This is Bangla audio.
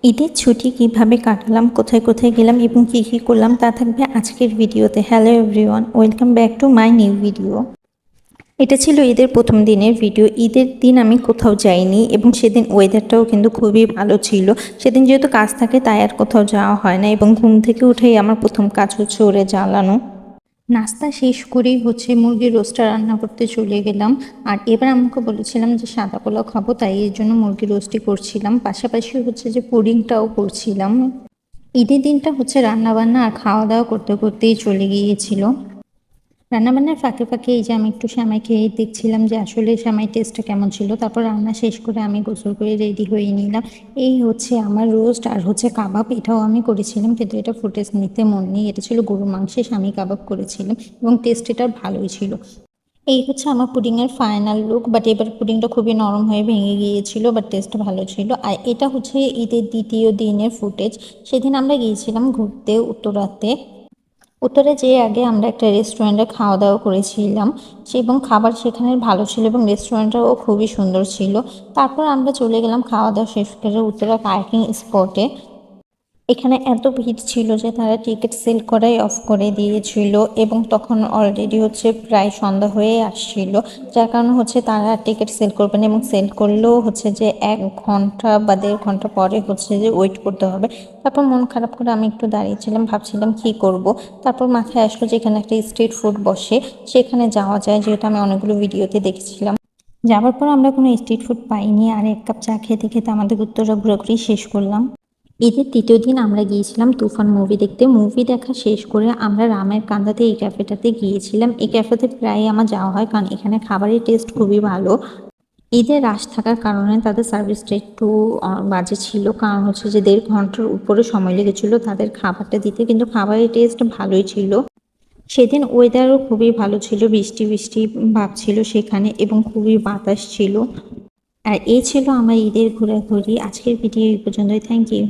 ঈদের ছুটি কিভাবে কাটালাম, কোথায় কোথায় গেলাম এবং কী কী করলাম তা থাকবে আজকের ভিডিওতে। Hello everyone, welcome back to my new video. এটা ছিল ঈদের প্রথম দিনের ভিডিও। ঈদের দিন আমি কোথাও যাইনি এবং সেদিন ওয়েদারটাও কিন্তু খুবই ভালো ছিল। সেদিন যেহেতু কাজ থাকে তাই আর কোথাও যাওয়া হয় না এবং ঘুম থেকে উঠেই আমার প্রথম কাজ হচ্ছে ওরে জ্বালানো। নাস্তা শেষ করেই মুরগির রোস্টটা রান্না করতে চলে গেলাম। আর এবার আমাকে বলেছিলাম যে সাদা পোলাও খাবো, তাই এর জন্য মুরগির রোস্টই করছিলাম, পাশাপাশি যে পুডিংটাও করছিলাম। ঈদের দিনটা রান্নাবান্না আর খাওয়া দাওয়া করতে করতেই চলে গিয়েছিল। রান্নাবান্নার ফাঁকে ফাঁকে এই যে আমি একটু সেমাই খেয়ে দেখছিলাম যে আসলে সেমাই টেস্টটা কেমন ছিল। তারপর রান্না শেষ করে আমি গোসল করে রেডি হয়ে নিলাম। এই আমার রোস্ট আর কাবাব, এটাও আমি করেছিলাম, কিন্তু এটা ফুটেজ নিতে মন নেই। এটা ছিল গরুর মাংসের স্বামী কাবাব করেছিলাম এবং টেস্ট এটা ভালোই ছিল। এই আমার পুডিংয়ের ফাইনাল লুক। বাট এবার পুডিংটা খুবই নরম হয়ে ভেঙে গিয়েছিল, বাট টেস্ট ভালো ছিল। আর এটা ঈদের দ্বিতীয় দিনের ফুটেজ। সেদিন আমরা গিয়েছিলাম ঘুরতে উত্তরাতে। উত্তরে যেয়ে আগে আমরা একটা রেস্টুরেন্টে খাওয়া দাওয়া করেছিলাম এবং খাবার সেখানে ভালো ছিল এবং রেস্টুরেন্টটাও খুবই সুন্দর ছিল। তারপর আমরা চলে গেলাম খাওয়া দাওয়া শেষ করে উত্তরা কায়াকিং স্পটে। এখানে এত ভিড় ছিল যে তারা টিকিট সেল করাই অফ করে দিয়েছিল এবং তখন অলরেডি প্রায় সন্ধ্যা হয়ে আসছিল, যার কারণে তারা টিকিট সেল করবে না এবং সেল করলেও যে 1 ঘন্টা বা 1.5 ঘন্টা পরে যে ওয়েট করতে হবে। তারপর মন খারাপ করে আমি একটু দাঁড়িয়েছিলাম, ভাবছিলাম কি করব। তারপর মাথায় আসলো যে এখানে একটা স্ট্রিট ফুড বসে, সেখানে যাওয়া যায়, যেহেতু আমি অনেকগুলো ভিডিওতে দেখেছিলাম। যাওয়ার পর আমরা কোনো স্ট্রিট ফুড পাইনি আর 1 কাপ চা খেতে খেতে আমাদের উত্তরা ঘোরাঘুরি শেষ করলাম। ঈদের তৃতীয় দিন আমরা গিয়েছিলাম তুফান মুভি দেখতে। মুভি দেখা শেষ করে আমরা রামের কান্দাতে এই ক্যাফেটাতে গিয়েছিলাম। এই ক্যাফেতে প্রায় আমার যাওয়া হয়, কারণ এখানে খাবারের টেস্ট খুবই ভালো। ঈদের রাশ থাকার কারণে তাদের সার্ভিসটা একটু বাজে ছিল, কারণ যে 1.5 ঘন্টার উপরে সময় লেগেছিল তাদের খাবারটা দিতে, কিন্তু খাবারের টেস্ট ভালোই ছিল। সেদিন ওয়েদারও খুবই ভালো ছিল, বৃষ্টি বৃষ্টি ভাব ছিল সেখানে এবং খুবই বাতাস ছিল। আর এই ছিল আমার ঈদের ঘোরাঘুরি। আজকের ভিডিও এই পর্যন্তই। Thank you.